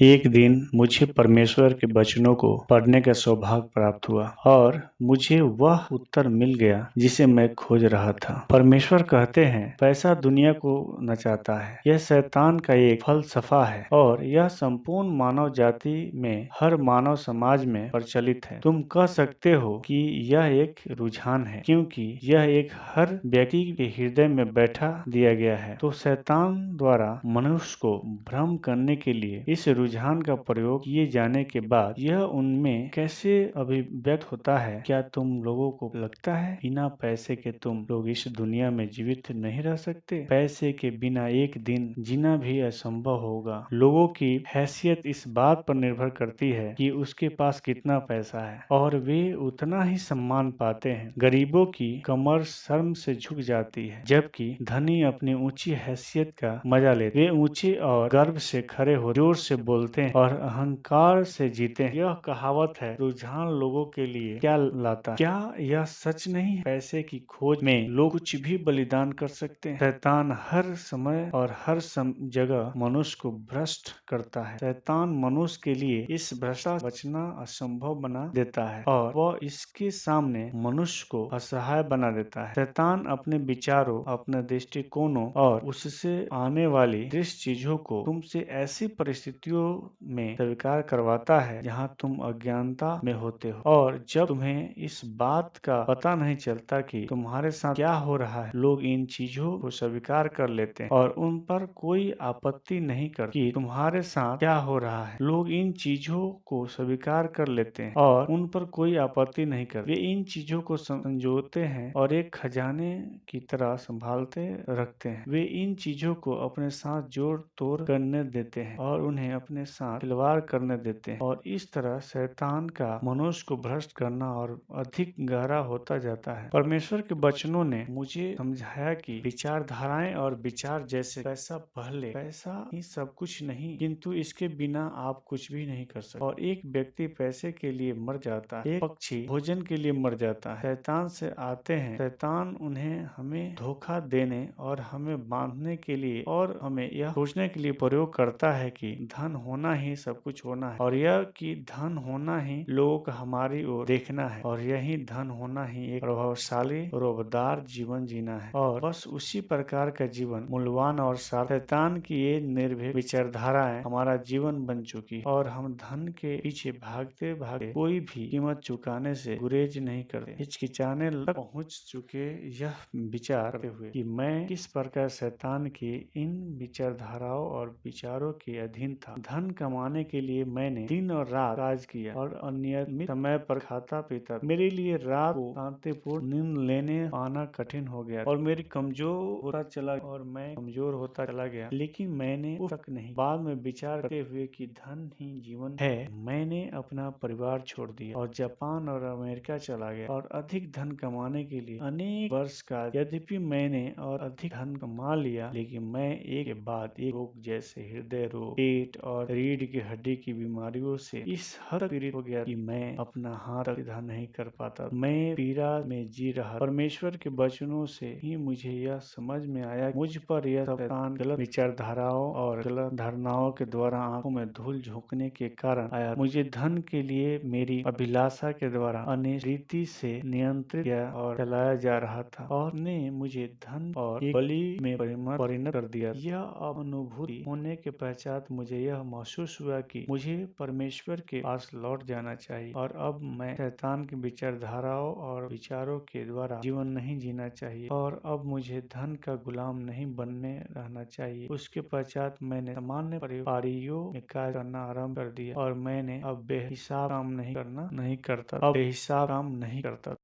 एक दिन मुझे परमेश्वर के वचनों को पढ़ने का सौभाग्य प्राप्त हुआ और मुझे वह उत्तर मिल गया जिसे मैं खोज रहा था। परमेश्वर कहते हैं, पैसा दुनिया को नचाता है। यह शैतान का एक फलसफा है और यह संपूर्ण मानव जाति में, हर मानव समाज में प्रचलित है। तुम कह सकते हो कि यह एक रुझान है, क्योंकि यह एक हर व्यक्ति के हृदय में बैठा दिया गया है। तो शैतान द्वारा मनुष्य को भ्रम करने के लिए इस रुझान का प्रयोग किए जाने के बाद यह उनमें कैसे अभिव्यक्त होता है? क्या तुम लोगों को लगता है बिना पैसे के तुम लोग इस दुनिया में जीवित नहीं रह सकते? पैसे के बिना एक दिन जीना भी असंभव होगा। लोगों की हैसियत इस बात पर निर्भर करती है कि उसके पास कितना पैसा है और वे उतना ही सम्मान पाते हैं। गरीबों की कमर शर्म से झुक जाती है, जबकि धनी अपनी ऊंची हैसियत का मजा लेते। वे ऊंचे और गर्व से खड़े हो, जोर से बोलते हैं और अहंकार से जीते हैं। यह कहावत है, रुझान लोगों के लिए क्या लाता है? क्या यह सच नहीं है? पैसे की खोज में लोग कुछ भी बलिदान कर सकते हैं। शैतान हर समय और हर जगह मनुष्य को भ्रष्ट करता है। शैतान मनुष्य के लिए इस भ्रष्टा बचना असंभव बना देता है और वह इसके सामने मनुष्य को असहाय बना देता है। शैतान अपने विचारों, अपने दृष्टिकोणों और उससे आने वाली दृश्य चीजों को तुमसे ऐसी परिस्थितियों में स्वीकार करवाता है जहां तुम अज्ञानता में होते हो, और जब तुम्हें इस बात का पता नहीं चलता कि तुम्हारे साथ क्या हो रहा है, लोग इन चीजों को स्वीकार कर लेते हैं और उन पर कोई आपत्ति नहीं करते कि तुम्हारे साथ क्या हो रहा है। लोग इन चीजों को स्वीकार कर लेते हैं और उन पर कोई आपत्ति नहीं करते। वे इन चीजों को संजोते हैं और एक खजाने की तरह संभालते रखते हैं। वे इन चीजों को अपने साथ जोड़ तोड़ करने देते हैं और उन्हें अपने साथ खिलवाड़ करने देते हैं, और इस तरह शैतान का मनुष्य को भ्रष्ट करना और अधिक गहरा होता जाता है। परमेश्वर के वचनों ने मुझे समझाया कि विचारधाराएं और विचार जैसे पैसा ही सब कुछ नहीं, किंतु इसके बिना आप कुछ भी नहीं कर सकते। और एक व्यक्ति पैसे के लिए मर जाता है, एक पक्षी भोजन के लिए मर जाता है। शैतान से आते हैं। शैतान उन्हें हमें धोखा देने और हमें बांधने के लिए और हमें यह सोचने के लिए प्रयोग करता है कि धन होना ही सब कुछ होना है, और यह कि धन होना ही लोगों का हमारी ओर देखना है, और यही धन होना ही एक प्रभावशाली रोबदार जीवन जीना है, और बस उसी प्रकार का जीवन मूल्यवान और शैतान की ये निर्भीक विचारधाराएं हमारा जीवन बन चुकी, और हम धन के पीछे भागते भागते कोई भी कीमत चुकाने से गुरेज नहीं करते। हिचकिचाने तक पहुंच चुके यह विचार करते हुए कि मैं किस प्रकार शैतान की इन विचारधाराओं और विचारों के अधीन था। धन कमाने के लिए मैंने दिन और रात काज किया और अनियमित समय पर खाता पीता। मेरे लिए रात को शांतिपूर्ण नींद लेने पाना कठिन हो गया और मेरी कमजोर होता चला और मैं कमजोर होता चला गया, लेकिन मैंने उस तक नहीं। बाद में विचार करते हुए कि धन ही जीवन है, मैंने अपना परिवार छोड़ दिया और जापान और अमेरिका चला गया और अधिक धन कमाने के लिए अनेक वर्ष का। यद्यपि मैंने और अधिक धन कमा लिया, लेकिन मैं एक के बाद एक रोग जैसे हृदय रोग, पेट और रीढ़ की हड्डी की बीमारियों से इस हद तक पीड़ित हो गया कि मैं अपना हाथ तक सीधा नहीं कर पाता। मैं पीड़ा में जी रहा। परमेश्वर के वचनों से ही मुझे यह समझ में आया, मुझ पर यह शैतान गलत विचारधाराओं और गलत धारणाओं के द्वारा आंखों में धूल झोंकने के कारण आया। मुझे धन के लिए मेरी अभिलाषा के द्वारा अनेक रीति से नियंत्रित किया और चलाया जा रहा था, और ने मुझे धन और एक बलि में परिणत कर दिया। यह अनुभूति होने के पश्चात मुझे यह महसूस हुआ कि मुझे परमेश्वर के पास लौट जाना चाहिए, और अब मैं शैतान की विचारधाराओं और विचारों के द्वारा जीवन नहीं जीना चाहिए, और अब मुझे धन का गुलाम नहीं बनने रहना चाहिए। उसके पश्चात मैंने सामान्य पारियों में कार्य करना आरम्भ कर दिया और मैंने अब बेहिसाब काम नहीं करता।